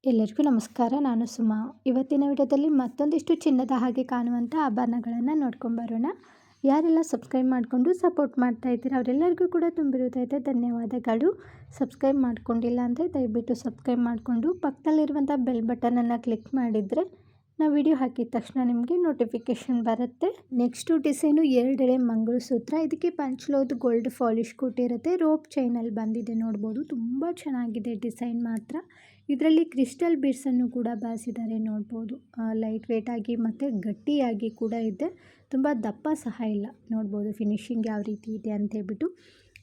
ಎಲ್ಲರಿಗೂ ನಮಸ್ಕಾರ. ನಾನು ಸುಮಾ. ಇವತ್ತಿನ ವಿಡಿಯೋದಲ್ಲಿ ಮತ್ತೊಂದಿಷ್ಟು ಚಿನ್ನದ ಹಾಗೆ ಕಾಣುವಂಥ ಆಭರಣಗಳನ್ನು ನೋಡ್ಕೊಂಬರೋಣ. ಯಾರೆಲ್ಲ ಸಬ್ಸ್ಕ್ರೈಬ್ ಮಾಡಿಕೊಂಡು ಸಪೋರ್ಟ್ ಮಾಡ್ತಾ ಇದ್ದೀರಾ ಅವರೆಲ್ಲರಿಗೂ ಕೂಡ ತುಂಬಿರುತ್ತೈತೆ ಧನ್ಯವಾದಗಳು. ಸಬ್ಸ್ಕ್ರೈಬ್ ಮಾಡ್ಕೊಂಡಿಲ್ಲ ಅಂದರೆ ದಯವಿಟ್ಟು ಸಬ್ಸ್ಕ್ರೈಬ್ ಮಾಡಿಕೊಂಡು ಪಕ್ಕದಲ್ಲಿರುವಂಥ ಬೆಲ್ ಬಟನನ್ನು ಕ್ಲಿಕ್ ಮಾಡಿದರೆ ನಾವು ವಿಡಿಯೋ ಹಾಕಿದ ತಕ್ಷಣ ನಿಮಗೆ ನೋಟಿಫಿಕೇಷನ್ ಬರುತ್ತೆ. ನೆಕ್ಸ್ಟು ಡಿಸೈನು 2 ಎಳೆ ಮಂಗಳಸೂತ್ರ. ಇದಕ್ಕೆ ಪಂಚ್ಲೋದು ಗೋಲ್ಡ್ ಪಾಲಿಶ್ ಕೊಟ್ಟಿರುತ್ತೆ. ರೋಪ್ ಚೈನಲ್ಲಿ ಬಂದಿದೆ ನೋಡ್ಬೋದು. ತುಂಬ ಚೆನ್ನಾಗಿದೆ ಡಿಸೈನ್ ಮಾತ್ರ. ಇದರಲ್ಲಿ ಕ್ರಿಸ್ಟಲ್ ಬೀಡ್ಸನ್ನು ಕೂಡ ಬಳಸಿದ್ದಾರೆ ನೋಡ್ಬೋದು. ಲೈಟ್ ವೇಟ್ ಆಗಿ ಮತ್ತು ಗಟ್ಟಿಯಾಗಿ ಕೂಡ ಇದೆ. ತುಂಬ ದಪ್ಪ ಸಹ ಇಲ್ಲ ನೋಡ್ಬೋದು. ಫಿನಿಶಿಂಗ್ ಯಾವ ರೀತಿ ಇದೆ ಅಂತ ಹೇಳ್ಬಿಟ್ಟು.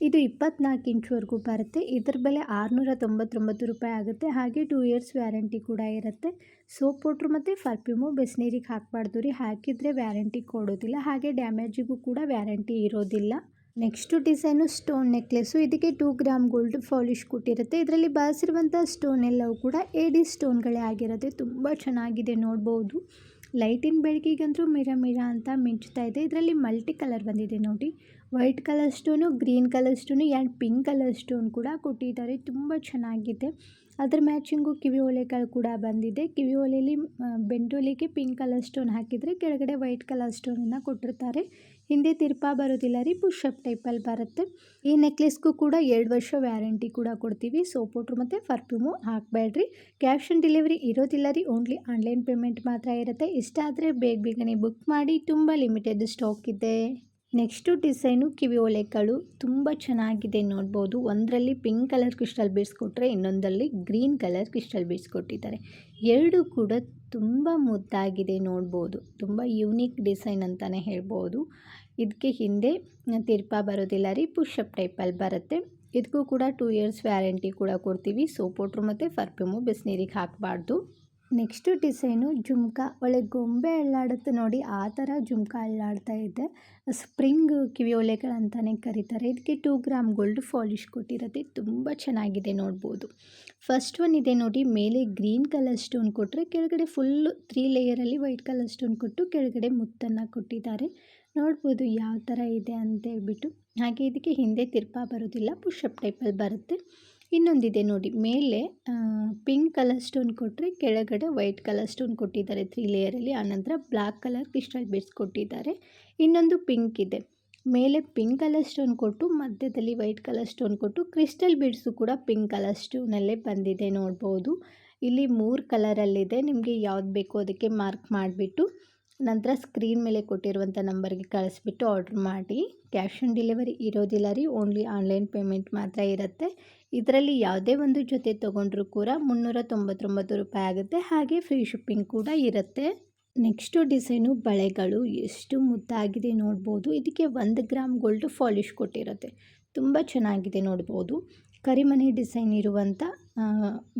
ಇದು 24 ಇಂಚ್ವರೆಗೂ ಬರುತ್ತೆ. ಇದರ ಬೆಲೆ 699 ರೂಪಾಯಿ ಆಗುತ್ತೆ. ಹಾಗೆ 2 ಇಯರ್ಸ್ ವ್ಯಾರಂಟಿ ಕೂಡ ಇರುತ್ತೆ. ಸೋಪ್ ಪೌಡ್ರು ಮತ್ತು ಪರ್ಫ್ಯೂಮು ಬಿಸಿನೀರಿಗೆ ಹಾಕಬಾರ್ದು ರೀ. ಹಾಕಿದರೆ ವ್ಯಾರಂಟಿ ಕೊಡೋದಿಲ್ಲ. ಹಾಗೆ ಡ್ಯಾಮೇಜಿಗೂ ಕೂಡ ವ್ಯಾರಂಟಿ ಇರೋದಿಲ್ಲ. Next design stone necklace. ಇದಕ್ಕೆ 2 ಗ್ರಾಮ್ ಗೋಲ್ಡ್ ಪಾಲಿಶ್ ಕೊಟ್ಟಿರುತ್ತೆ. ಇದರಲ್ಲಿ ಬಳಸಿರುವಂಥ ಸ್ಟೋನ್ ಎಲ್ಲವೂ ಕೂಡ ಏಡಿ ಸ್ಟೋನ್ಗಳೇ ಆಗಿರುತ್ತೆ. ತುಂಬ ಚೆನ್ನಾಗಿದೆ ನೋಡ್ಬೋದು. ಲೈಟಿನ ಬೆಳಕಿಗಂತೂ ಮಿರ ಮಿರ ಅಂತ ಮಿಂಚ್ತಾ ಇದೆ. ಇದರಲ್ಲಿ ಮಲ್ಟಿ ಕಲರ್ ಬಂದಿದೆ ನೋಡಿ. White colour stone, green colour stone and pink colour stone ಕೂಡ ಕೊಟ್ಟಿದ್ದಾರೆ. ತುಂಬ ಚೆನ್ನಾಗಿದೆ. ಅದರ ಮ್ಯಾಚಿಂಗು ಕಿವಿ ಓಲೆಗಳು ಕೂಡ ಬಂದಿದೆ. ಕಿವಿ ಓಲೆಯಲ್ಲಿ ಬೆಂಡೋಲಿಗೆ ಪಿಂಕ್ ಕಲರ್ ಸ್ಟೋನ್ ಹಾಕಿದರೆ ಕೆಳಗಡೆ ವೈಟ್ ಕಲರ್ ಸ್ಟೋನನ್ನು ಕೊಟ್ಟಿರ್ತಾರೆ. ಹಿಂದೆ ತಿರುಪಾ ಬರೋದಿಲ್ಲ ರೀ, ಪುಷಪ್ ಟೈಪಲ್ಲಿ ಬರುತ್ತೆ. ಈ ನೆಕ್ಲೆಸ್ಗೂ ಕೂಡ 2 ವರ್ಷ ವ್ಯಾರಂಟಿ ಕೂಡ ಕೊಡ್ತೀವಿ. ಸೋಪ್ ಪೌಡ್ರು ಮತ್ತು ಪರ್ಫ್ಯೂಮು ಹಾಕಬೇಡ್ರಿ. ಕ್ಯಾಶ್ ಆನ್ ಡೆಲಿವರಿ ಇರೋದಿಲ್ಲ ರೀ, ಓನ್ಲಿ ಆನ್ಲೈನ್ ಪೇಮೆಂಟ್ ಮಾತ್ರ ಇರುತ್ತೆ. ಇಷ್ಟ ಆದರೆ ಬೇಗನೆ ಬುಕ್ ಮಾಡಿ. ತುಂಬ ಲಿಮಿಟೆಡ್ ಸ್ಟಾಕ್ ಇದೆ. ನೆಕ್ಸ್ಟು ಡಿಸೈನು ಕಿವಿ ಓಲೆಗಳು. ತುಂಬ ಚೆನ್ನಾಗಿದೆ ನೋಡ್ಬೋದು. ಒಂದರಲ್ಲಿ ಪಿಂಕ್ ಕಲರ್ ಕ್ರಿಸ್ಟಲ್ ಬೀಡ್ಸ್ ಕೊಟ್ಟರೆ ಇನ್ನೊಂದರಲ್ಲಿ ಗ್ರೀನ್ ಕಲರ್ ಕ್ರಿಸ್ಟಲ್ ಬೀಡ್ಸ್ ಕೊಟ್ಟಿದ್ದಾರೆ. ಎರಡೂ ಕೂಡ ತುಂಬ ಮುದ್ದಾಗಿದೆ ನೋಡ್ಬೋದು. ತುಂಬ ಯೂನಿಕ್ ಡಿಸೈನ್ ಅಂತಲೇ ಹೇಳ್ಬೋದು. ಇದಕ್ಕೆ ಹಿಂದೆ ತಿರುಪಾ ಬರೋದಿಲ್ಲ ರೀ, ಪುಷಪ್ ಟೈಪಲ್ಲಿ ಬರುತ್ತೆ. ಇದಕ್ಕೂ ಕೂಡ 2 ಇಯರ್ಸ್ ವ್ಯಾರಂಟಿ ಕೂಡ ಕೊಡ್ತೀವಿ. ಸೋಪ್ ಪೌಡ್ರು ಮತ್ತು ಪರ್ಫ್ಯೂಮು ಬಿಸಿನೀರಿಗೆ ಹಾಕಬಾರ್ದು. Next design jhumka. ಒಳ್ಳೆ ಗೊಂಬೆ ಅಳ್ಳಾಡುತ್ತೆ ನೋಡಿ, ಆ ಥರ ಜುಮ್ಕಾ ಅಳ್ಳಾಡ್ತಾ ಇದೆ. ಸ್ಪ್ರಿಂಗ್ ಕಿವಿ ಓಲೆಗಳಂತಲೇ ಕರೀತಾರೆ. ಇದಕ್ಕೆ 2 ಗ್ರಾಮ್ ಗೋಲ್ಡ್ ಪಾಲಿಶ್ ಕೊಟ್ಟಿರುತ್ತೆ. ತುಂಬ ಚೆನ್ನಾಗಿದೆ ನೋಡ್ಬೋದು. ಫಸ್ಟ್ ಒನ್ ಇದೆ ನೋಡಿ. ಮೇಲೆ ಗ್ರೀನ್ ಕಲರ್ ಸ್ಟೋನ್ ಕೊಟ್ಟರೆ ಕೆಳಗಡೆ ಫುಲ್ಲು 3 ಲೇಯರಲ್ಲಿ ವೈಟ್ ಕಲರ್ ಸ್ಟೋನ್ ಕೊಟ್ಟು ಕೆಳಗಡೆ ಮುತ್ತನ್ನು ಕೊಟ್ಟಿದ್ದಾರೆ. ನೋಡ್ಬೋದು ಯಾವ ಥರ ಇದೆ ಅಂತ ಹೇಳ್ಬಿಟ್ಟು. ಹಾಗೆ ಇದಕ್ಕೆ ಹಿಂದೆ ತಿರುಪಾ ಬರೋದಿಲ್ಲ, ಪುಷಪ್ ಟೈಪಲ್ಲಿ ಬರುತ್ತೆ. ಇನ್ನೊಂದಿದೆ ನೋಡಿ. ಮೇಲೆ ಪಿಂಕ್ ಕಲರ್ ಸ್ಟೋನ್ ಕೊಟ್ಟರೆ ಕೆಳಗಡೆ ವೈಟ್ ಕಲರ್ ಸ್ಟೋನ್ ಕೊಟ್ಟಿದ್ದಾರೆ 3 ಲೇಯರಲ್ಲಿ. ಆನಂತರ ಬ್ಲ್ಯಾಕ್ ಕಲರ್ ಕ್ರಿಸ್ಟಲ್ ಬೀಡ್ಸ್ ಕೊಟ್ಟಿದ್ದಾರೆ. ಇನ್ನೊಂದು ಪಿಂಕ್ ಇದೆ. ಮೇಲೆ ಪಿಂಕ್ ಕಲರ್ ಸ್ಟೋನ್ ಕೊಟ್ಟು ಮಧ್ಯದಲ್ಲಿ ವೈಟ್ ಕಲರ್ ಸ್ಟೋನ್ ಕೊಟ್ಟು ಕ್ರಿಸ್ಟಲ್ ಬೀಡ್ಸು ಕೂಡ ಪಿಂಕ್ ಕಲರ್ ಸ್ಟೋನಲ್ಲೇ ಬಂದಿದೆ ನೋಡ್ಬೋದು. ಇಲ್ಲಿ 3 ಕಲರಲ್ಲಿದೆ. ನಿಮಗೆ ಯಾವ್ದು ಬೇಕೋ ಅದಕ್ಕೆ ಮಾರ್ಕ್ ಮಾಡಿಬಿಟ್ಟು ನಂತರ ಸ್ಕ್ರೀನ್ ಮೇಲೆ ಕೊಟ್ಟಿರುವಂಥ ನಂಬರ್ಗೆ ಕಳಿಸ್ಬಿಟ್ಟು ಆರ್ಡ್ರ್ ಮಾಡಿ. ಕ್ಯಾಶ್ ಆನ್ ಡೆಲಿವರಿ ಇರೋದಿಲ್ಲ ರೀ, ಓನ್ಲಿ ಆನ್ಲೈನ್ ಪೇಮೆಂಟ್ ಮಾತ್ರ ಇರುತ್ತೆ. ಇದರಲ್ಲಿ ಯಾವುದೇ ಒಂದು ಜೊತೆ ತೊಗೊಂಡ್ರೂ ಕೂಡ 399 ರೂಪಾಯಿ ಆಗುತ್ತೆ. ಹಾಗೆ ಫ್ರೀ ಶಿಪ್ಪಿಂಗ್ ಕೂಡ ಇರುತ್ತೆ. ನೆಕ್ಸ್ಟು ಡಿಸೈನು ಬಳೆಗಳು. ಎಷ್ಟು ಮುದ್ದಾಗಿದೆ ನೋಡ್ಬೋದು. ಇದಕ್ಕೆ 1 ಗ್ರಾಮ್ ಗೋಲ್ಡ್ ಪಾಲಿಶ್ ಕೊಟ್ಟಿರುತ್ತೆ. ತುಂಬ ಚೆನ್ನಾಗಿದೆ ನೋಡ್ಬೋದು. ಕರಿಮಣಿ ಡಿಸೈನ್ ಇರುವಂಥ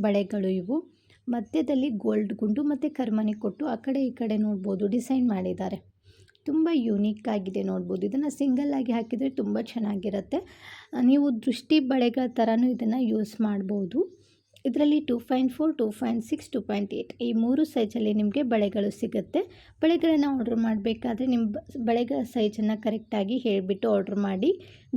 ಬಳೆಗಳು ಇವು. ಮಧ್ಯದಲ್ಲಿ ಗೋಲ್ಡ್ ಗುಂಡು ಮತ್ತು ಕರಿಮಣಿ ಕೊಟ್ಟು ಆ ಕಡೆ ಈ ಕಡೆ ನೋಡ್ಬೋದು ಡಿಸೈನ್ ಮಾಡಿದ್ದಾರೆ. ತುಂಬ ಯೂನಿಕ್ ಆಗಿದೆ ನೋಡ್ಬೋದು. ಇದನ್ನು ಸಿಂಗಲ್ಲಾಗಿ ಹಾಕಿದರೆ ತುಂಬ ಚೆನ್ನಾಗಿರುತ್ತೆ. ನೀವು ದೃಷ್ಟಿ ಬಳೆಗಳ ಥರನೂ ಇದನ್ನು ಯೂಸ್ ಮಾಡ್ಬೋದು. ಇದರಲ್ಲಿ 2.4, 2.6, 2.8 ಈ 3 ಸೈಜಲ್ಲಿ ನಿಮಗೆ ಬಳೆಗಳು ಸಿಗುತ್ತೆ. ಬಳೆಗಳನ್ನು ಆರ್ಡ್ರ್ ಮಾಡಬೇಕಾದ್ರೆ ನಿಮ್ಮ ಬಳೆಗಳ ಸೈಜನ್ನು ಕರೆಕ್ಟಾಗಿ ಹೇಳಿಬಿಟ್ಟು ಆರ್ಡ್ರ್ ಮಾಡಿ.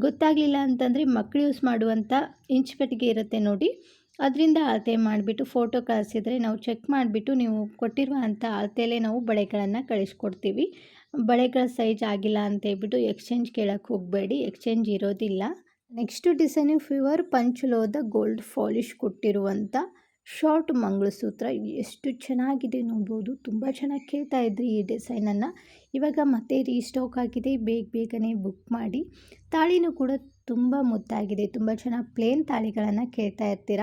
ಗೊತ್ತಾಗಲಿಲ್ಲ ಅಂತಂದರೆ ಮಕ್ಕಳು ಯೂಸ್ ಮಾಡುವಂಥ ಇಂಚ್ ಪೆಟ್ಟಿಗೆ ಇರುತ್ತೆ ನೋಡಿ, ಅದರಿಂದ ಅಳತೆ ಮಾಡಿಬಿಟ್ಟು ಫೋಟೋ ಕಳಿಸಿದರೆ ನಾವು ಚೆಕ್ ಮಾಡಿಬಿಟ್ಟು ನೀವು ಕೊಟ್ಟಿರುವಂಥ ಅಳತೆಯಲ್ಲೇ ನಾವು ಬಳೆಗಳನ್ನು ಕಳಿಸ್ಕೊಡ್ತೀವಿ. ಬಳೆಗಳ ಸೈಜ್ ಆಗಿಲ್ಲ ಅಂತ ಹೇಳ್ಬಿಟ್ಟು ಎಕ್ಸ್ಚೇಂಜ್ ಕೇಳೋಕ್ಕೆ ಹೋಗಬೇಡಿ, ಎಕ್ಸ್ಚೇಂಜ್ ಇರೋದಿಲ್ಲ. ನೆಕ್ಸ್ಟು ಡಿಸೈನು ಪ್ಯೂರ್ ಪಂಚಲೋದ ಗೋಲ್ಡ್ ಪಾಲಿಶ್ ಕೊಟ್ಟಿರುವಂಥ ಶಾರ್ಟ್ ಮಂಗಳಸೂತ್ರ. ಎಷ್ಟು ಚೆನ್ನಾಗಿದೆ ನೋಡ್ಬೋದು. ತುಂಬ ಚೆನ್ನಾಗಿ ಕೇಳ್ತಾ ಇದ್ರಿ ಈ ಡಿಸೈನನ್ನು. ಇವಾಗ ಮತ್ತೆ ರೀಸ್ಟಾಕ್ ಆಗಿದೆ, ಬೇಗನೆ ಬುಕ್ ಮಾಡಿ. ತಾಳಿನೂ ಕೂಡ ತುಂಬ ಮುದ್ದಾಗಿದೆ. ತುಂಬ ಚೆನ್ನಾಗಿ ಪ್ಲೇನ್ ತಾಳಿಗಳನ್ನು ಕೇಳ್ತಾ ಇರ್ತೀರ,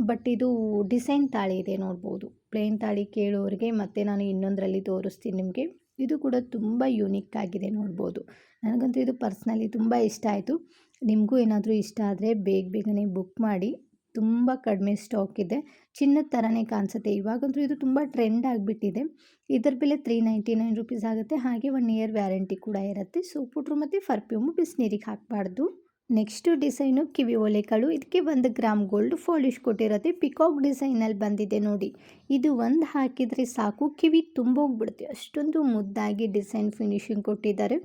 ಬಟ್ ಇದು ಡಿಸೈನ್ ತಾಳಿ ಇದೆ ನೋಡ್ಬೋದು. ಪ್ಲೇನ್ ತಾಳಿ ಕೇಳೋರಿಗೆ ಮತ್ತೆ ನಾನು ಇನ್ನೊಂದರಲ್ಲಿ ತೋರಿಸ್ತೀನಿ ನಿಮಗೆ. ಇದು ಕೂಡ ತುಂಬ ಯೂನಿಕ್ ಆಗಿದೆ ನೋಡ್ಬೋದು. ನನಗಂತೂ ಇದು ಪರ್ಸ್ನಲಿ ತುಂಬ ಇಷ್ಟ ಆಯಿತು. ನಿಮಗೂ ಏನಾದರೂ ಇಷ್ಟ ಆದರೆ ಬೇಗನೆ ಬುಕ್ ಮಾಡಿ. ತುಂಬ ಕಡಿಮೆ ಸ್ಟಾಕ್ ಇದೆ. ಚಿನ್ನದ ಥರನೇ ಕಾಣಿಸುತ್ತೆ. ಇವಾಗಂತೂ ಇದು ತುಂಬ ಟ್ರೆಂಡ್ ಆಗಿಬಿಟ್ಟಿದೆ. ಇದರ ಬೆಲೆ 399 ರೂಪೀಸ್ ಆಗುತ್ತೆ. ಹಾಗೆ 1 ಇಯರ್ ವ್ಯಾರಂಟಿ ಕೂಡ ಇರುತ್ತೆ. ಸೋಪ್ ಪೌಡ್ರು ಮತ್ತು ಪರ್ಫ್ಯೂಮು ಬಿಸಿನೀರಿಗೆ ಹಾಕಬಾರ್ದು. ನೆಕ್ಸ್ಟು ಡಿಸೈನು ಕಿವಿ ಓಲೆಗಳು. ಇದಕ್ಕೆ 1 ಗ್ರಾಮ್ ಗೋಲ್ಡ್ ಪಾಲಿಶ್ ಕೊಟ್ಟಿರುತ್ತೆ. ಪಿಕಾಕ್ ಡಿಸೈನಲ್ಲಿ ಬಂದಿದೆ ನೋಡಿ. ಇದು ಒಂದು ಹಾಕಿದರೆ ಸಾಕು, ಕಿವಿ ತುಂಬೋಗ್ಬಿಡುತ್ತೆ. ಅಷ್ಟೊಂದು ಮುದ್ದಾಗಿ ಡಿಸೈನ್ ಫಿನಿಶಿಂಗ್ ಕೊಟ್ಟಿದ್ದಾರೆ.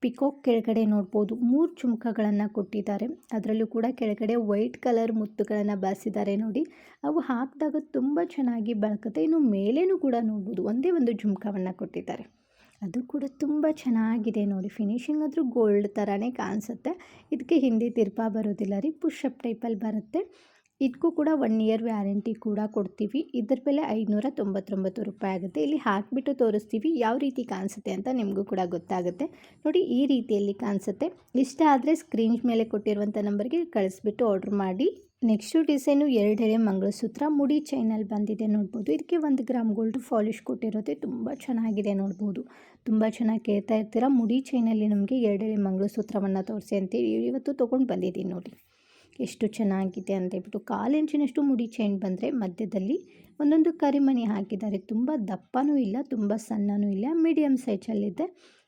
ಪಿಕಾಕ್ ಕೆಳಗಡೆ ನೋಡ್ಬೋದು 3 ಜುಮ್ಕಾಗಳನ್ನು ಕೊಟ್ಟಿದ್ದಾರೆ. ಅದರಲ್ಲೂ ಕೂಡ ಕೆಳಗಡೆ ವೈಟ್ ಕಲರ್ ಮುತ್ತುಗಳನ್ನು ಬಾರಿಸಿದ್ದಾರೆ ನೋಡಿ. ಅವು ಹಾಕಿದಾಗ ತುಂಬ ಚೆನ್ನಾಗಿ ಬೆಳಕುತ್ತೆ. ಇನ್ನು ಮೇಲೇನೂ ಕೂಡ ನೋಡ್ಬೋದು ಒಂದೇ ಒಂದು ಜುಮ್ಕವನ್ನು ಕೊಟ್ಟಿದ್ದಾರೆ. ಅದು ಕೂಡ ತುಂಬ ಚೆನ್ನಾಗಿದೆ ನೋಡಿ. ಫಿನಿಶಿಂಗ್ ಆದರೂ ಗೋಲ್ಡ್ ಥರನೇ ಕಾಣಿಸುತ್ತೆ. ಇದಕ್ಕೆ ಹಿಂದೆ ತಿರ್ಪಾ ಬರೋದಿಲ್ಲ ರೀ, ಪುಷಪ್ ಟೈಪಲ್ಲಿ ಬರುತ್ತೆ. ಇದಕ್ಕೂ ಕೂಡ 1 ಇಯರ್ ವ್ಯಾರಂಟಿ ಕೂಡ ಕೊಡ್ತೀವಿ. ಇದ್ರ ಬೆಲೆ 599 ರೂಪಾಯಿ ಆಗುತ್ತೆ. ಇಲ್ಲಿ ಹಾಕಿಬಿಟ್ಟು ತೋರಿಸ್ತೀವಿ ಯಾವ ರೀತಿ ಕಾಣಿಸುತ್ತೆ ಅಂತ ನಿಮಗೂ ಕೂಡ ಗೊತ್ತಾಗುತ್ತೆ. ನೋಡಿ ಈ ರೀತಿಯಲ್ಲಿ ಕಾಣಿಸುತ್ತೆ. ಇಷ್ಟ ಆದರೆ ಸ್ಕ್ರೀನ್ ಮೇಲೆ ಕೊಟ್ಟಿರುವಂಥ ನಂಬರ್ಗೆ ಕಳಿಸ್ಬಿಟ್ಟು ಆರ್ಡ್ರ್ ಮಾಡಿ. ನೆಕ್ಸ್ಟು ಡಿಸೈನು 2 ಎಳೆ ಮಂಗಳಸೂತ್ರ ಮುಡಿ ಚೈನಲ್ಲಿ ಬಂದಿದೆ ನೋಡ್ಬೋದು. ಇದಕ್ಕೆ 1 ಗ್ರಾಮ್ ಗೋಲ್ಡ್ ಪಾಲಿಶ್ ಕೊಟ್ಟಿರುತ್ತೆ. ತುಂಬ ಚೆನ್ನಾಗಿದೆ ನೋಡ್ಬೋದು. ತುಂಬ ಚೆನ್ನಾಗಿ ಕೇಳ್ತಾ ಇರ್ತೀರ, ಮುಡಿ ಚೈನಲ್ಲಿ ನಮಗೆ 2 ಎಳೆ ಮಂಗಳಸೂತ್ರವನ್ನು ತೋರಿಸಿ ಅಂತೇಳಿ ಇವತ್ತು ತೊಗೊಂಡು ಬಂದಿದ್ದೀನಿ ನೋಡಿ. ಎಷ್ಟು ಚೆನ್ನಾಗಿದೆ ಅಂತ ಹೇಳ್ಬಿಟ್ಟು 1/4 ಇಂಚಿನಷ್ಟು ಮುಡಿ ಚೈನ್ ಬಂದರೆ ಮಧ್ಯದಲ್ಲಿ ಒಂದೊಂದು ಕರಿಮಣಿ ಹಾಕಿದ್ದಾರೆ. ತುಂಬ ದಪ್ಪನೂ ಇಲ್ಲ, ತುಂಬ ಸಣ್ಣನೂ ಇಲ್ಲ, ಮೀಡಿಯಮ್ ಸೈಜಲ್ಲಿದೆ.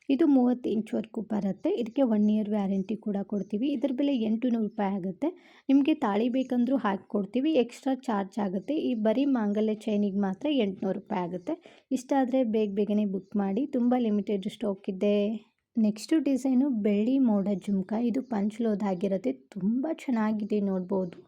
ಇದು 30 ಇಂಚ್ವರೆಗೂ ಬರುತ್ತೆ. ಇದಕ್ಕೆ 1 ಇಯರ್ ವ್ಯಾರಂಟಿ ಕೂಡ ಕೊಡ್ತೀವಿ. ಇದರ ಬೆಲೆ 800 ರೂಪಾಯಿ ಆಗುತ್ತೆ. ನಿಮಗೆ ತಾಳಿ ಬೇಕಂದ್ರೂ ಹಾಕಿ ಕೊಡ್ತೀವಿ, ಎಕ್ಸ್ಟ್ರಾ ಚಾರ್ಜ್ ಆಗುತ್ತೆ. ಈ ಬರೀ ಮಾಂಗಲ್ಯ ಚೈನಿಗೆ ಮಾತ್ರ 800 ರೂಪಾಯಿ ಆಗುತ್ತೆ. ಇಷ್ಟ ಆದರೆ ಬೇಗನೆ ಬುಕ್ ಮಾಡಿ, ತುಂಬ ಲಿಮಿಟೆಡ್ ಸ್ಟಾಕ್ ಇದೆ. ನೆಕ್ಸ್ಟು ಡಿಸೈನು ಬೆಳ್ಳಿ ಮೋಡ ಜುಮ್ಕ. ಇದು ಪಂಚ್ಲೋದ್ ಆಗಿರುತ್ತೆ. ತುಂಬ ಚೆನ್ನಾಗಿದೆ ನೋಡ್ಬೋದು.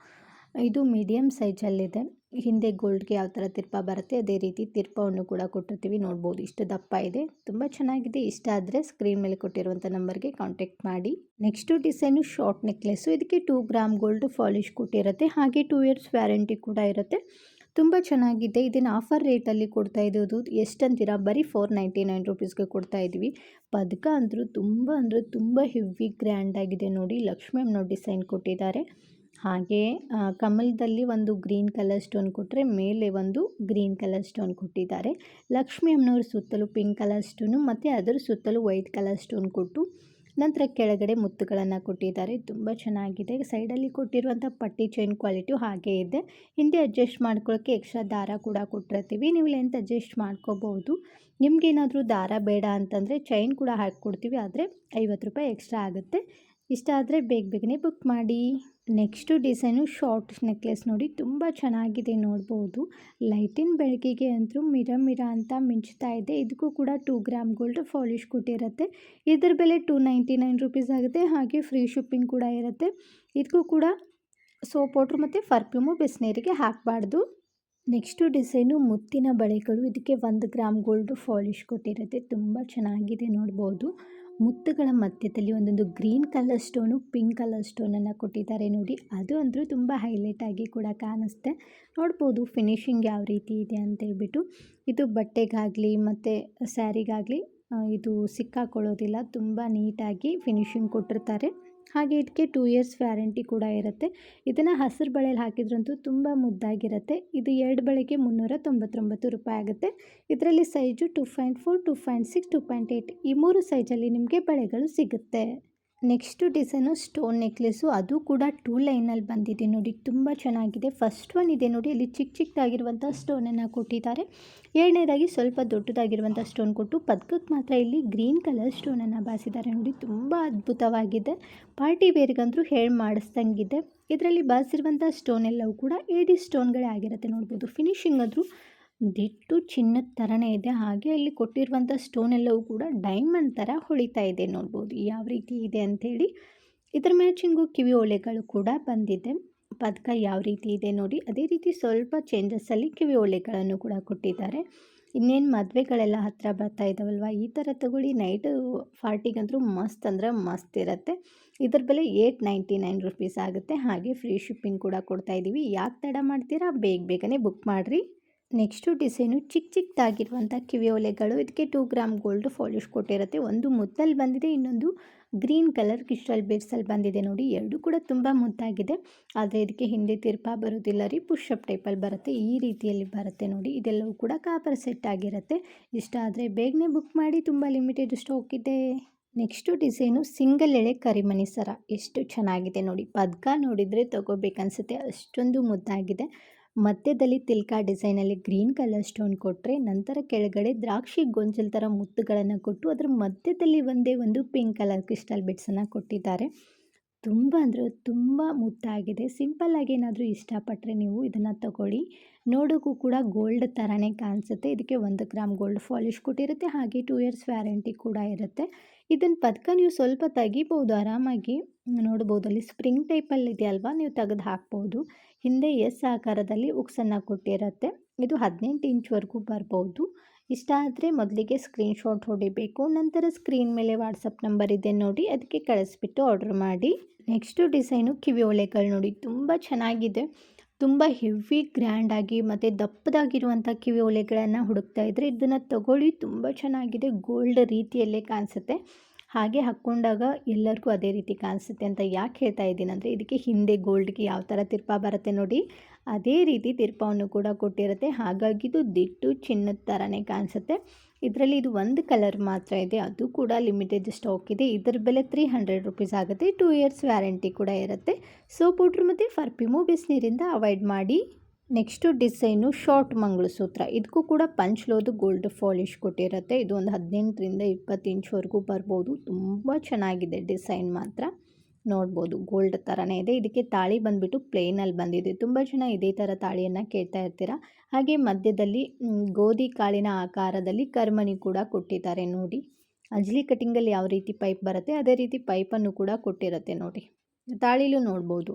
ಇದು ಮೀಡಿಯಮ್ ಸೈಜಲ್ಲಿದೆ. ಹಿಂದೆ ಗೋಲ್ಡ್ಗೆ ಯಾವ ಥರ ತಿರ್ಪಾ ಬರುತ್ತೆ ಅದೇ ರೀತಿ ತಿರ್ಪವನ್ನು ಕೂಡ ಕೊಟ್ಟಿರ್ತೀವಿ ನೋಡ್ಬೋದು. ಇಷ್ಟು ದಪ್ಪ ಇದೆ, ತುಂಬ ಚೆನ್ನಾಗಿದೆ. ಇಷ್ಟ ಆದರೆ ಸ್ಕ್ರೀನ್ ಮೇಲೆ ಕೊಟ್ಟಿರುವಂಥ ನಂಬರ್ಗೆ ಕಾಂಟ್ಯಾಕ್ಟ್ ಮಾಡಿ. Next design short necklace. ಇದಕ್ಕೆ 2 ಗ್ರಾಮ್ ಗೋಲ್ಡ್ ಪಾಲಿಶ್ ಕೊಟ್ಟಿರುತ್ತೆ, ಹಾಗೆ 2 ಇಯರ್ಸ್ ವ್ಯಾರಂಟಿ ಕೂಡ ಇರುತ್ತೆ. ತುಂಬ ಚೆನ್ನಾಗಿದೆ. ಇದನ್ನು ಆಫರ್ ರೇಟಲ್ಲಿ ಕೊಡ್ತಾ ಇದ್ದದ್ದು. ಎಷ್ಟಂತೀರಾ, ಬರೀ 499 ರುಪೀಸ್ಗೆ ಕೊಡ್ತಾ ಇದ್ದೀವಿ. ಪದಕ ಅಂದರೂ ತುಂಬ ಹೆವಿ ಗ್ರ್ಯಾಂಡ್ ಆಗಿದೆ ನೋಡಿ. ಲಕ್ಷ್ಮಿ ಅಮ್ಮನವ್ರ ಡಿಸೈನ್ ಕೊಟ್ಟಿದ್ದಾರೆ. ಹಾಗೆ ಕಮಲದಲ್ಲಿ ಒಂದು ಗ್ರೀನ್ ಕಲರ್ ಸ್ಟೋನ್ ಕೊಟ್ಟರೆ ಮೇಲೆ ಒಂದು ಗ್ರೀನ್ ಕಲರ್ ಸ್ಟೋನ್ ಕೊಟ್ಟಿದ್ದಾರೆ. ಲಕ್ಷ್ಮಿ ಅಮ್ಮನವ್ರ ಸುತ್ತಲೂ ಪಿಂಕ್ ಕಲರ್ ಸ್ಟೋನು ಮತ್ತು ಅದರ ಸುತ್ತಲೂ ವೈಟ್ ಕಲರ್ ಸ್ಟೋನ್ ಕೊಟ್ಟು ನಂತರ ಕೆಳಗಡೆ ಮುತ್ತುಗಳನ್ನು ಕೊಟ್ಟಿದ್ದಾರೆ. ತುಂಬ ಚೆನ್ನಾಗಿದೆ. ಸೈಡಲ್ಲಿ ಕೊಟ್ಟಿರುವಂಥ ಪಟ್ಟಿ ಚೈನ್ ಕ್ವಾಲಿಟಿಯು ಹಾಗೇ ಇದೆ. ಹಿಂದೆ ಅಡ್ಜಸ್ಟ್ ಮಾಡ್ಕೊಳ್ಳೋಕ್ಕೆ ಎಕ್ಸ್ಟ್ರಾ ದಾರ ಕೂಡ ಕೊಟ್ಟಿರ್ತೀವಿ, ನೀವು ಲೆಂತ್ ಅಡ್ಜಸ್ಟ್ ಮಾಡ್ಕೋಬಹುದು. ನಿಮಗೇನಾದರೂ ದಾರ ಬೇಡ ಅಂತಂದರೆ ಚೈನ್ ಕೂಡ ಹಾಕಿಕೊಡ್ತೀವಿ, ಆದರೆ 50 ರೂಪಾಯಿ ಎಕ್ಸ್ಟ್ರಾ ಆಗುತ್ತೆ. ಇಷ್ಟ ಆದರೆ ಬೇಗನೆ ಬುಕ್ ಮಾಡಿ. ನೆಕ್ಸ್ಟು ಡಿಸೈನು ಶಾರ್ಟ್ ನೆಕ್ಲೆಸ್ ನೋಡಿ. ತುಂಬ ಚೆನ್ನಾಗಿದೆ ನೋಡ್ಬೋದು. ಲೈಟಿನ ಬೆಳಕಿಗೆ ಅಂತೂ ಮಿರ ಅಂತ ಮಿಂಚ್ತಾ ಇದೆ. ಇದಕ್ಕೂ ಕೂಡ 2 ಗ್ರಾಮ್ ಗೋಲ್ಡ್ ಪಾಲಿಶ್ ಕೊಟ್ಟಿರುತ್ತೆ. ಇದರ ಬೆಲೆ 299 ರುಪೀಸ್ ಆಗುತ್ತೆ. ಹಾಗೆ ಫ್ರೀ ಶಿಪ್ಪಿಂಗ್ ಕೂಡ ಇರುತ್ತೆ. ಇದಕ್ಕೂ ಕೂಡ ಸೋಪ್ ವಾಟ್ರ್ ಮತ್ತು ಪರ್ಫ್ಯೂಮು ಬಿಸಿನೀರಿಗೆ ಹಾಕಬಾರ್ದು. ನೆಕ್ಸ್ಟು ಡಿಸೈನು ಮುತ್ತಿನ ಬಳೆಗಳು. ಇದಕ್ಕೆ 1 ಗ್ರಾಮ್ ಗೋಲ್ಡ್ ಪಾಲಿಶ್ ಕೊಟ್ಟಿರುತ್ತೆ. ತುಂಬ ಚೆನ್ನಾಗಿದೆ ನೋಡ್ಬೋದು. ಮುತ್ತುಗಳ ಮಧ್ಯದಲ್ಲಿ ಒಂದೊಂದು green colour stone, pink colour ಸ್ಟೋನನ್ನು ಕೊಟ್ಟಿದ್ದಾರೆ ನೋಡಿ. ಅದು ಅಂದರೂ ತುಂಬ ಹೈಲೈಟ್ ಆಗಿ ಕೂಡ ಕಾಣಿಸುತ್ತೆ ನೋಡ್ಬೋದು. ಫಿನಿಶಿಂಗ್ ಯಾವ ರೀತಿ ಇದೆ ಅಂತೇಳ್ಬಿಟ್ಟು. ಇದು ಬಟ್ಟೆಗಾಗಲಿ ಮತ್ತು ಸ್ಯಾರಿಗಾಗಲಿ ಇದು ಸಿಕ್ಕಾಕೊಳ್ಳೋದಿಲ್ಲ. ತುಂಬ ನೀಟಾಗಿ ಫಿನಿಶಿಂಗ್ ಕೊಟ್ಟಿರ್ತಾರೆ. ಹಾಗೆ ಇದಕ್ಕೆ 2 ಇಯರ್ಸ್ ವ್ಯಾರಂಟಿ ಕೂಡ ಇರುತ್ತೆ. ಇದನ್ನು ಹಸಿರು ಬಳೆಯಲ್ಲಿ ಹಾಕಿದ್ರಂತೂ ತುಂಬ ಮುದ್ದಾಗಿರುತ್ತೆ. ಇದು 2 ಬಳೆಗೆ 399 ರೂಪಾಯಿ ಆಗುತ್ತೆ. ಇದರಲ್ಲಿ ಸೈಜು 2.4, 2.6, 2.8 ಈ 3 ಸೈಜಲ್ಲಿ ನಿಮಗೆ ಬಳೆಗಳು ಸಿಗುತ್ತೆ. Next design stone necklace. ಅದು ಕೂಡ 2 ಲೈನಲ್ಲಿ ಬಂದಿದೆ ನೋಡಿ. ತುಂಬ ಚೆನ್ನಾಗಿದೆ. ಫಸ್ಟ್ ಒನ್ ಇದೆ ನೋಡಿ, ಇಲ್ಲಿ ಚಿಕ್ಕದಾಗಿರುವಂಥ ಸ್ಟೋನನ್ನು ಕೊಟ್ಟಿದ್ದಾರೆ. ಎರಡನೇದಾಗಿ ಸ್ವಲ್ಪ ದೊಡ್ಡದಾಗಿರುವಂಥ ಸ್ಟೋನ್ ಕೊಟ್ಟು ಪದಕಕ್ಕೆ ಮಾತ್ರ ಇಲ್ಲಿ ಗ್ರೀನ್ ಕಲರ್ ಸ್ಟೋನನ್ನು ಬಾರಿಸಿದ್ದಾರೆ ನೋಡಿ. ತುಂಬ ಅದ್ಭುತವಾಗಿದೆ. ಪಾರ್ಟಿ ವೇರ್ಗಂತೂ ಹೇಳಿ ಮಾಡಿಸ್ದಂಗಿದೆ. ಇದರಲ್ಲಿ ಬಾರಿಸಿರುವಂಥ ಸ್ಟೋನ್ ಎಲ್ಲವೂ ಕೂಡ ಏಡಿ ಸ್ಟೋನ್ಗಳೇ ಆಗಿರುತ್ತೆ ನೋಡ್ಬೋದು. ಫಿನಿಶಿಂಗ್ ಆದರೂ ದಿಟ್ಟು ಚಿನ್ನದ ಥರನೇ ಇದೆ. ಹಾಗೆ ಅಲ್ಲಿ ಕೊಟ್ಟಿರುವಂಥ ಸ್ಟೋನ್ ಎಲ್ಲವೂ ಕೂಡ ಡೈಮಂಡ್ ಥರ ಹೊಳಿತಾ ಇದೆ ನೋಡ್ಬೋದು ಯಾವ ರೀತಿ ಇದೆ ಅಂಥೇಳಿ. ಇದರ ಮ್ಯಾಚಿಂಗು ಕಿವಿ ಓಲೆಗಳು ಕೂಡ ಬಂದಿದೆ. ಪದಕ ಯಾವ ರೀತಿ ಇದೆ ನೋಡಿ, ಅದೇ ರೀತಿ ಸ್ವಲ್ಪ ಚೇಂಜಸ್ಸಲ್ಲಿ ಕಿವಿ ಓಲೆಗಳನ್ನು ಕೂಡ ಕೊಟ್ಟಿದ್ದಾರೆ. ಇನ್ನೇನು ಮದುವೆಗಳೆಲ್ಲ ಹತ್ತಿರ ಬರ್ತಾ ಇದ್ದಾವಲ್ವ, ಈ ಥರ ತಗೊಳ್ಳಿ. ನೈಟ್ ಪಾರ್ಟಿಗಂತೂ ಮಸ್ತ್ ಅಂದರೆ ಮಸ್ತ್ ಇರುತ್ತೆ. ಇದರ ಬೆಲೆ 899 ರುಪೀಸ್ ಆಗುತ್ತೆ. ಹಾಗೆ ಫ್ರೀ ಶಿಪ್ಪಿಂಗ್ ಕೂಡ ಕೊಡ್ತಾ ಇದ್ದೀವಿ. ಯಾಕೆ ತಡ ಮಾಡ್ತೀರಾ, ಬೇಗನೆ ಬುಕ್ ಮಾಡಿರಿ. ನೆಕ್ಸ್ಟು ಡಿಸೈನು ಚಿಕ್ಕದಾಗಿರುವಂಥ ಕಿವಿ ಓಲೆಗಳು. ಇದಕ್ಕೆ 2 ಗ್ರಾಮ್ ಗೋಲ್ಡ್ ಪಾಲಿಶ್ ಕೊಟ್ಟಿರುತ್ತೆ. ಒಂದು ಮುತ್ತಲ್ಲಿ ಬಂದಿದೆ, ಇನ್ನೊಂದು ಗ್ರೀನ್ ಕಲರ್ ಕ್ರಿಸ್ಟಲ್ ಬೀಡ್ಸಲ್ಲಿ ಬಂದಿದೆ ನೋಡಿ. ಎರಡು ಕೂಡ ತುಂಬ ಮುದ್ದಾಗಿದೆ. ಆದರೆ ಇದಕ್ಕೆ ಹಿಂದೆ ತಿರ್ಪಾ ಬರೋದಿಲ್ಲ ರೀ, ಪುಷಪ್ ಟೈಪಲ್ಲಿ ಬರುತ್ತೆ. ಈ ರೀತಿಯಲ್ಲಿ ಬರುತ್ತೆ ನೋಡಿ. ಇದೆಲ್ಲವೂ ಕೂಡ ಕಾಪರ್ ಸೆಟ್ ಆಗಿರುತ್ತೆ. ಇಷ್ಟ ಆದರೆ ಬೇಗನೆ ಬುಕ್ ಮಾಡಿ, ತುಂಬ ಲಿಮಿಟೆಡ್ ಸ್ಟಾಕ್ ಇದೆ. ನೆಕ್ಸ್ಟು ಡಿಸೈನು ಸಿಂಗಲ್ ಎಳೆ ಕರಿಮಣಿ ಸರ. ಎಷ್ಟು ಚೆನ್ನಾಗಿದೆ ನೋಡಿ. ಪದಕ ನೋಡಿದರೆ ತಗೋಬೇಕನ್ಸುತ್ತೆ, ಅಷ್ಟೊಂದು ಮುದ್ದಾಗಿದೆ. ಮಧ್ಯದಲ್ಲಿ ತಿಲ್ಕಾ ಡಿಸೈನಲ್ಲಿ ಗ್ರೀನ್ ಕಲರ್ ಸ್ಟೋನ್ ಕೊಟ್ಟರೆ, ನಂತರ ಕೆಳಗಡೆ ದ್ರಾಕ್ಷಿ ಗೊಂಚಲು ಥರ ಮುತ್ತುಗಳನ್ನು ಕೊಟ್ಟು ಅದರ ಮಧ್ಯದಲ್ಲಿ ಒಂದೇ ಒಂದು ಪಿಂಕ್ ಕಲರ್ ಕ್ರಿಸ್ಟಲ್ ಬಿಡ್ಸನ್ನು ಕೊಟ್ಟಿದ್ದಾರೆ. ತುಂಬ ಅಂದರೆ ತುಂಬ ಮುದ್ದಾಗಿದೆ. ಸಿಂಪಲ್ಲಾಗಿ ಏನಾದರೂ ಇಷ್ಟಪಟ್ಟರೆ ನೀವು ಇದನ್ನು ತಗೊಳ್ಳಿ. ನೋಡೋಕ್ಕೂ ಕೂಡ ಗೋಲ್ಡ್ ಥರನೇ ಕಾಣಿಸುತ್ತೆ. ಇದಕ್ಕೆ 1 ಗ್ರಾಮ್ ಗೋಲ್ಡ್ ಪಾಲಿಶ್ ಕೊಟ್ಟಿರುತ್ತೆ. ಹಾಗೆ 2 ಇಯರ್ಸ್ ವ್ಯಾರಂಟಿ ಕೂಡ ಇರುತ್ತೆ. ಇದನ್ನು ಪದಕ ನೀವು ಸ್ವಲ್ಪ ತೆಗಿಬೋದು ಆರಾಮಾಗಿ. ನೋಡ್ಬೋದು ಅಲ್ಲಿ ಸ್ಪ್ರಿಂಗ್ ಟೈಪಲ್ಲಿ ಇದೆಯಲ್ವಾ, ನೀವು ತೆಗೆದು ಹಾಕ್ಬೋದು. ಹಿಂದೆ ಎಸ್ ಆಕಾರದಲ್ಲಿ ಉಕ್ಸನ್ನು ಕೊಟ್ಟಿರುತ್ತೆ. ಇದು 18 ಇಂಚ್ವರೆಗೂ ಬರ್ಬೋದು. ಇಷ್ಟ ಆದರೆ ಮೊದಲಿಗೆ ಸ್ಕ್ರೀನ್ಶಾಟ್ ಹೊಡಿಬೇಕು. ನಂತರ ಸ್ಕ್ರೀನ್ ಮೇಲೆ ವಾಟ್ಸಪ್ ನಂಬರ್ ಇದೆ ನೋಡಿ, ಅದಕ್ಕೆ ಕಳಿಸ್ಬಿಟ್ಟು ಆರ್ಡರ್ ಮಾಡಿ. ನೆಕ್ಸ್ಟು ಡಿಸೈನು ಕಿವಿ ಓಲೆಗಳು ನೋಡಿ, ತುಂಬ ಚೆನ್ನಾಗಿದೆ. ತುಂಬ ಹೆವಿ ಗ್ರ್ಯಾಂಡಾಗಿ ಮತ್ತು ದಪ್ಪದಾಗಿರುವಂಥ ಕಿವಿ ಓಲೆಗಳನ್ನು ಹುಡುಕ್ತಾ ಇದ್ದರೆ ಇದನ್ನು ತಗೊಳ್ಳಿ. ತುಂಬ ಚೆನ್ನಾಗಿದೆ, ಗೋಲ್ಡ್ ರೀತಿಯಲ್ಲೇ ಕಾಣಿಸುತ್ತೆ. ಹಾಗೆ ಹಾಕ್ಕೊಂಡಾಗ ಎಲ್ಲರಿಗೂ ಅದೇ ರೀತಿ ಕಾಣಿಸುತ್ತೆ ಅಂತ ಯಾಕೆ ಹೇಳ್ತಾ ಇದ್ದೀನಿ ಅಂದರೆ, ಇದಕ್ಕೆ ಹಿಂದೆ ಗೋಲ್ಡ್ಗೆ ಯಾವ ಥರ ತಿರ್ಪ ಬರುತ್ತೆ ನೋಡಿ, ಅದೇ ರೀತಿ ತಿರ್ಪವನ್ನು ಕೂಡ ಕೊಟ್ಟಿರುತ್ತೆ. ಹಾಗಾಗಿ ಇದು ದಿಟ್ಟು ಚಿನ್ನದ ಥರನೇ ಕಾಣಿಸುತ್ತೆ. ಇದರಲ್ಲಿ ಇದು ಒಂದು ಕಲರ್ ಮಾತ್ರ ಇದೆ, ಅದು ಕೂಡ ಲಿಮಿಟೆಡ್ ಸ್ಟಾಕ್ ಇದೆ. ಇದರ ಬೆಲೆ 300 ರೂಪೀಸ್ ಆಗುತ್ತೆ. 2 ಇಯರ್ಸ್ ವ್ಯಾರಂಟಿ ಕೂಡ ಇರುತ್ತೆ. ಸೋಪ್ ಪೌಡ್ರ್ ಮತ್ತು ಪರ್ಫ್ಯೂಮು ಬಿಸಿನೀರಿಂದ ಅವಾಯ್ಡ್ ಮಾಡಿ. Next design short mangalsutra. ಇದಕ್ಕೂ ಕೂಡ ಪಂಚ್ಲೋದು ಗೋಲ್ಡ್ ಪಾಲಿಶ್ ಕೊಟ್ಟಿರುತ್ತೆ. ಇದು ಒಂದು 18ರಿಂದ 20 ಇಂಚ್ವರೆಗೂ ಬರ್ಬೋದು. ತುಂಬ ಚೆನ್ನಾಗಿದೆ ಡಿಸೈನ್ ಮಾತ್ರ. ನೋಡ್ಬೋದು ಗೋಲ್ಡ್ ಥರನೇ ಇದೆ. ಇದಕ್ಕೆ ತಾಳಿ ಬಂದುಬಿಟ್ಟು ಪ್ಲೇನಲ್ಲಿ ಬಂದಿದೆ. ತುಂಬ ಜನ ಇದೇ ಥರ ತಾಳಿಯನ್ನು ಕೇಳ್ತಾ ಇರ್ತೀರ. ಹಾಗೆ ಮಧ್ಯದಲ್ಲಿ ಗೋಧಿ ಕಾಳಿನ ಆಕಾರದಲ್ಲಿ ಕರ್ಮಣಿ ಕೂಡ ಕೊಟ್ಟಿದ್ದಾರೆ ನೋಡಿ. ಅಂಜಲಿ ಕಟ್ಟಿಂಗಲ್ಲಿ ಯಾವ ರೀತಿ ಪೈಪ್ ಬರುತ್ತೆ ಅದೇ ರೀತಿ ಪೈಪನ್ನು ಕೂಡ ಕೊಟ್ಟಿರುತ್ತೆ ನೋಡಿ. ತಾಳಿಲೂ ನೋಡ್ಬೋದು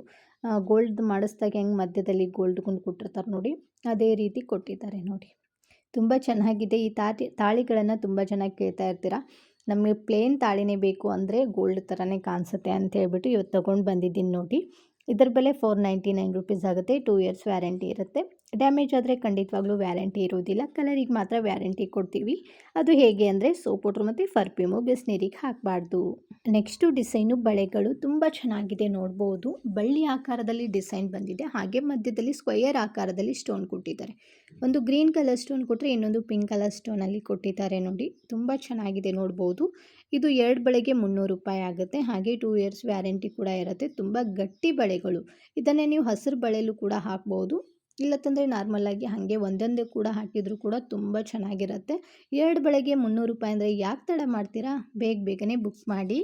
ಗೋಲ್ಡ್ ಮಾಡಿಸ್ದಾಗ ಹೆಂಗೆ ಮಧ್ಯದಲ್ಲಿ ಗೋಲ್ಡ್ ಕೊಟ್ಟಿರ್ತಾರೆ ನೋಡಿ, ಅದೇ ರೀತಿ ಕೊಟ್ಟಿದ್ದಾರೆ ನೋಡಿ. ತುಂಬ ಚೆನ್ನಾಗಿದೆ. ಈ ತಾಳಿಗಳನ್ನು ತುಂಬ ಜನ ಕೇಳ್ತಾ ಇರ್ತೀರ. ನಮಗೆ ಪ್ಲೇನ್ ತಾಳಿನೇ ಬೇಕು ಅಂದರೆ ಗೋಲ್ಡ್ ಥರನೇ ಕಾಣಿಸುತ್ತೆ ಅಂತ ಹೇಳ್ಬಿಟ್ಟು ಇವತ್ತು ತೊಗೊಂಡು ಬಂದಿದ್ದೀನಿ ನೋಡಿ. ಇದರ ಬೆಲೆ 499 ರೂಪೀಸ್ ಆಗುತ್ತೆ. 2 ಇಯರ್ಸ್ ವ್ಯಾರಂಟಿ ಇರುತ್ತೆ. ಡ್ಯಾಮೇಜ್ ಆದರೆ ಖಂಡಿತವಾಗ್ಲೂ ವ್ಯಾರಂಟಿ ಇರೋದಿಲ್ಲ. ಕಲರಿಗೆ ಮಾತ್ರ ವ್ಯಾರಂಟಿ ಕೊಡ್ತೀವಿ. ಅದು ಹೇಗೆ ಅಂದರೆ ಸೋಪ್ ಪೌಡ್ರ್ ಮತ್ತು ಪರ್ಫ್ಯೂಮು ಬಿಸಿನೀರಿಗೆ ಹಾಕಬಾರ್ದು. ನೆಕ್ಸ್ಟು ಡಿಸೈನು ಬಳೆಗಳು ತುಂಬ ಚೆನ್ನಾಗಿದೆ ನೋಡ್ಬೋದು. ಬಳ್ಳಿ ಆಕಾರದಲ್ಲಿ ಡಿಸೈನ್ ಬಂದಿದೆ. ಹಾಗೆ ಮಧ್ಯದಲ್ಲಿ ಸ್ಕ್ವಯರ್ ಆಕಾರದಲ್ಲಿ ಸ್ಟೋನ್ ಕೊಟ್ಟಿದ್ದಾರೆ. ಒಂದು ಗ್ರೀನ್ ಕಲರ್ ಸ್ಟೋನ್ ಕೊಟ್ಟರೆ ಇನ್ನೊಂದು ಪಿಂಕ್ ಕಲರ್ ಸ್ಟೋನಲ್ಲಿ ಕೊಟ್ಟಿದ್ದಾರೆ ನೋಡಿ. ತುಂಬ ಚೆನ್ನಾಗಿದೆ ನೋಡ್ಬೋದು. ಇದು 2 ಬಳೆಗೆ 300 ರೂಪಾಯಿ ಆಗುತ್ತೆ. ಹಾಗೆ 2 ಇಯರ್ಸ್ ವ್ಯಾರಂಟಿ ಕೂಡ ಇರುತ್ತೆ. ತುಂಬ ಗಟ್ಟಿ ಬಳೆಗಳು. ಇದನ್ನೇ ನೀವು ಹಸಿರು ಬಳೆಯಲ್ಲೂ ಕೂಡ ಹಾಕ್ಬೋದು. ಇಲ್ಲತ್ತಂದರೆ ನಾರ್ಮಲಾಗಿ ಹಾಗೆ ಒಂದೊಂದೇ ಕೂಡ ಹಾಕಿದರೂ ಕೂಡ ತುಂಬ ಚೆನ್ನಾಗಿರುತ್ತೆ. 2 ಬಳೆಗೆ 300 ರೂಪಾಯಿ ಅಂದರೆ ಯಾಕೆ ತಡ ಮಾಡ್ತೀರಾ, ಬೇಗನೆ ಬುಕ್ ಮಾಡಿ.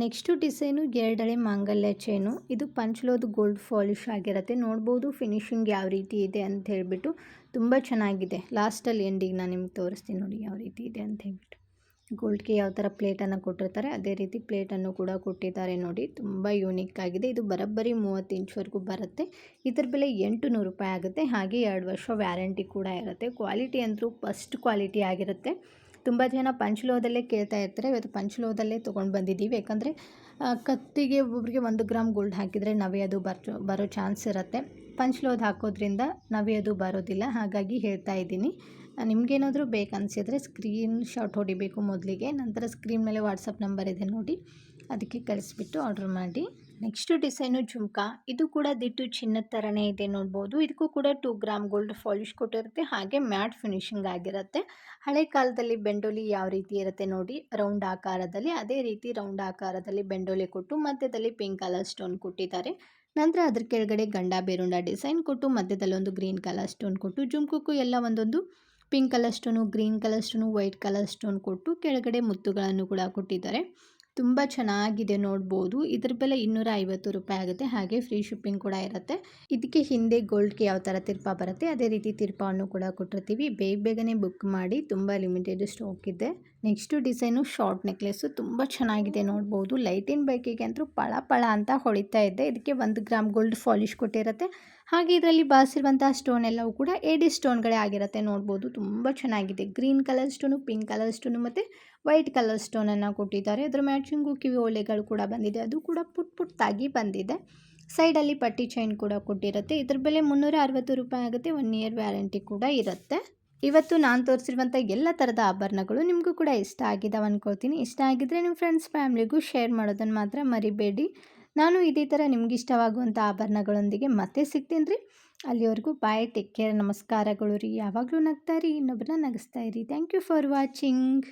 ನೆಕ್ಸ್ಟು ಡಿಸೈನು 2 ಎಳೆ ಮಾಂಗಲ್ಯ ಚೈನು. ಇದು ಪಂಚ್ಲೋದು ಗೋಲ್ಡ್ ಪಾಲಿಶ್ ಆಗಿರುತ್ತೆ. ನೋಡ್ಬೋದು ಫಿನಿಶಿಂಗ್ ಯಾವ ರೀತಿ ಇದೆ ಅಂತ ಹೇಳ್ಬಿಟ್ಟು. ತುಂಬ ಚೆನ್ನಾಗಿದೆ. ಲಾಸ್ಟಲ್ಲಿ ಎಂಡಿಗೆ ನಾನು ನಿಮ್ಗೆ ತೋರಿಸ್ತೀನಿ ನೋಡಿ ಯಾವ ರೀತಿ ಇದೆ ಅಂತ ಹೇಳ್ಬಿಟ್ಟು. ಗೋಲ್ಡ್ಗೆ ಯಾವ ಥರ ಪ್ಲೇಟನ್ನು ಕೊಟ್ಟಿರ್ತಾರೆ ಅದೇ ರೀತಿ ಪ್ಲೇಟನ್ನು ಕೂಡ ಕೊಟ್ಟಿದ್ದಾರೆ ನೋಡಿ. ತುಂಬ ಯೂನಿಕ್ ಆಗಿದೆ. ಇದು ಬರೋಬ್ಬರಿ 30 ಇಂಚ್ವರೆಗೂ ಬರುತ್ತೆ. ಇದರ ಬೆಲೆ 800 ರೂಪಾಯಿ ಆಗುತ್ತೆ. ಹಾಗೆ 2 ವರ್ಷ ವ್ಯಾರಂಟಿ ಕೂಡ ಇರುತ್ತೆ. ಕ್ವಾಲಿಟಿ ಅಂತೂ ಫಸ್ಟ್ ಕ್ವಾಲಿಟಿ ಆಗಿರುತ್ತೆ. ತುಂಬ ಜನ ಪಂಚ್ಲೋದಲ್ಲೇ ಕೇಳ್ತಾ ಇರ್ತಾರೆ. ಇವತ್ತು ಪಂಚ್ಲೋದಲ್ಲೇ ತೊಗೊಂಡು ಬಂದಿದ್ದೀವಿ. ಯಾಕಂದರೆ ಕತ್ತಿಗೆ ಒಬ್ಬೊಬ್ಬರಿಗೆ 1 ಗ್ರಾಮ್ ಗೋಲ್ಡ್ ಹಾಕಿದರೆ ನವೆಯೋದು ಬರೋ ಚಾನ್ಸ್ ಇರುತ್ತೆ. ಪಂಚ್ಲೋದು ಹಾಕೋದ್ರಿಂದ ನವೆಯೋದು ಬರೋದಿಲ್ಲ. ಹಾಗಾಗಿ ಹೇಳ್ತಾ ಇದ್ದೀನಿ. ನಿಮಗೇನಾದರೂ ಬೇಕನ್ಸಿದ್ರೆ ಸ್ಕ್ರೀನ್ ಶಾಟ್ ಹೊಡಿಬೇಕು ಮೊದಲಿಗೆ. ನಂತರ ಸ್ಕ್ರೀನ್ ಮೇಲೆ ವಾಟ್ಸಪ್ ನಂಬರ್ ಇದೆ ನೋಡಿ, ಅದಕ್ಕೆ ಕಳಿಸ್ಬಿಟ್ಟು ಆರ್ಡರ್ ಮಾಡಿ. Next design jhumka. ಇದು ಕೂಡ ದಿಟ್ಟು ಚಿನ್ನದ ಥರನೇ ಇದೆ ನೋಡ್ಬೋದು. ಇದಕ್ಕೂ ಕೂಡ 2 ಗ್ರಾಮ್ ಗೋಲ್ಡ್ ಪಾಲಿಶ್ ಕೊಟ್ಟಿರುತ್ತೆ. ಹಾಗೆ ಮ್ಯಾಟ್ ಫಿನಿಶಿಂಗ್ ಆಗಿರುತ್ತೆ. ಹಳೆ ಕಾಲದಲ್ಲಿ ಬೆಂಡೋಲಿ ಯಾವ ರೀತಿ ಇರುತ್ತೆ ನೋಡಿ, ರೌಂಡ್ ಆಕಾರದಲ್ಲಿ, ಅದೇ ರೀತಿ ರೌಂಡ್ ಆಕಾರದಲ್ಲಿ ಬೆಂಡೋಲಿ ಕೊಟ್ಟು ಮಧ್ಯದಲ್ಲಿ ಪಿಂಕ್ ಕಲರ್ ಸ್ಟೋನ್ ಕೊಟ್ಟಿದ್ದಾರೆ. ನಂತರ ಅದ್ರ ಕೆಳಗಡೆ ಗಂಡ ಬೇರುಂಡ ಡಿಸೈನ್ ಕೊಟ್ಟು ಮಧ್ಯದಲ್ಲಿ ಒಂದು ಗ್ರೀನ್ ಕಲರ್ ಸ್ಟೋನ್ ಕೊಟ್ಟು, ಜುಮ್ಕಕ್ಕೂ ಎಲ್ಲ ಒಂದೊಂದು pink colour stone, green colour stone, white colour stone ಕೊಟ್ಟು ಕೆಳಗಡೆ ಮುತ್ತುಗಳನ್ನು ಕೂಡ ಕೊಟ್ಟಿದ್ದಾರೆ. ತುಂಬ ಚೆನ್ನಾಗಿದೆ ನೋಡ್ಬೋದು. ಇದರ ಬೆಲೆ 250 ರೂಪಾಯಿ ಆಗುತ್ತೆ. ಹಾಗೆ ಫ್ರೀ ಶಿಪ್ಪಿಂಗ್ ಕೂಡ ಇರುತ್ತೆ. ಇದಕ್ಕೆ ಹಿಂದೆ ಗೋಲ್ಡ್ಗೆ ಯಾವ ಥರ ತಿರ್ಪ ಬರುತ್ತೆ ಅದೇ ರೀತಿ ತಿರ್ಪವನ್ನು ಕೂಡ ಕೊಟ್ಟಿರ್ತೀವಿ. ಬೇಗನೆ ಬುಕ್ ಮಾಡಿ. ತುಂಬ ಲಿಮಿಟೆಡ್ ಸ್ಟಾಕ್ ಇದೆ. Next design short necklace. ತುಂಬ ಚೆನ್ನಾಗಿದೆ ನೋಡ್ಬೋದು. ಲೈಟಿನ ಬೈಕಿಗೆ ಅಂತೂ ಪಳ ಅಂತ ಹೊಳಿತಾ ಇದೆ. ಇದಕ್ಕೆ 1 ಗ್ರಾಮ್ ಗೋಲ್ಡ್ ಪಾಲಿಶ್ ಕೊಟ್ಟಿರುತ್ತೆ. ಹಾಗೆ ಇದರಲ್ಲಿ ಬಾರಿಸಿರುವಂತಹ ಸ್ಟೋನ್ ಎಲ್ಲವೂ ಕೂಡ ಏಡಿ ಸ್ಟೋನ್ಗಳೇ ಆಗಿರುತ್ತೆ ನೋಡ್ಬೋದು. ತುಂಬ ಚೆನ್ನಾಗಿದೆ. Green colour stone, pink colour stone ಮತ್ತು ವೈಟ್ ಕಲರ್ ಸ್ಟೋನನ್ನು ಕೊಟ್ಟಿದ್ದಾರೆ. ಅದರ ಮ್ಯಾಚಿಂಗು ಕಿವಿ ಓಲೆಗಳು ಕೂಡ ಬಂದಿದೆ. ಅದು ಕೂಡ ಪುಟ್ಟಾಗಿ ಬಂದಿದೆ. ಸೈಡಲ್ಲಿ ಪಟ್ಟಿ ಚೈನ್ ಕೂಡ ಕೊಟ್ಟಿರುತ್ತೆ. ಇದ್ರ ಬೆಲೆ 360 ರೂಪಾಯಿ ಆಗುತ್ತೆ. 1 ಇಯರ್ ವ್ಯಾರಂಟಿ ಕೂಡ ಇರುತ್ತೆ. ಇವತ್ತು ನಾನು ತೋರಿಸಿರುವಂಥ ಎಲ್ಲ ಥರದ ಆಭರಣಗಳು ನಿಮಗೂ ಕೂಡ ಇಷ್ಟ ಆಗಿದ್ದಾವೆ ಅಂದ್ಕೊಳ್ತೀನಿ. ಇಷ್ಟ ಆಗಿದ್ದರೆ ನಿಮ್ಮ ಫ್ರೆಂಡ್ಸ್ ಫ್ಯಾಮ್ಲಿಗೂ ಶೇರ್ ಮಾಡೋದನ್ನು ಮಾತ್ರ ಮರಿಬೇಡಿ. ನಾನು ಇದೇ ಥರ ನಿಮ್ಗೆ ಇಷ್ಟವಾಗುವಂಥ ಆಭರಣಗಳೊಂದಿಗೆ ಮತ್ತೆ ಸಿಗ್ತೀನಿ ರೀ. ಅಲ್ಲಿವರೆಗೂ ಬಾಯ್, ಟೇಕ್ ಕೇರ್, ನಮಸ್ಕಾರಗಳು ರೀ. ಯಾವಾಗಲೂ ನಗ್ತಾ ರೀ, ಇನ್ನೊಬ್ಬರನ್ನ ನಗಿಸ್ತಾ ಇರಿ. Thank you for watching.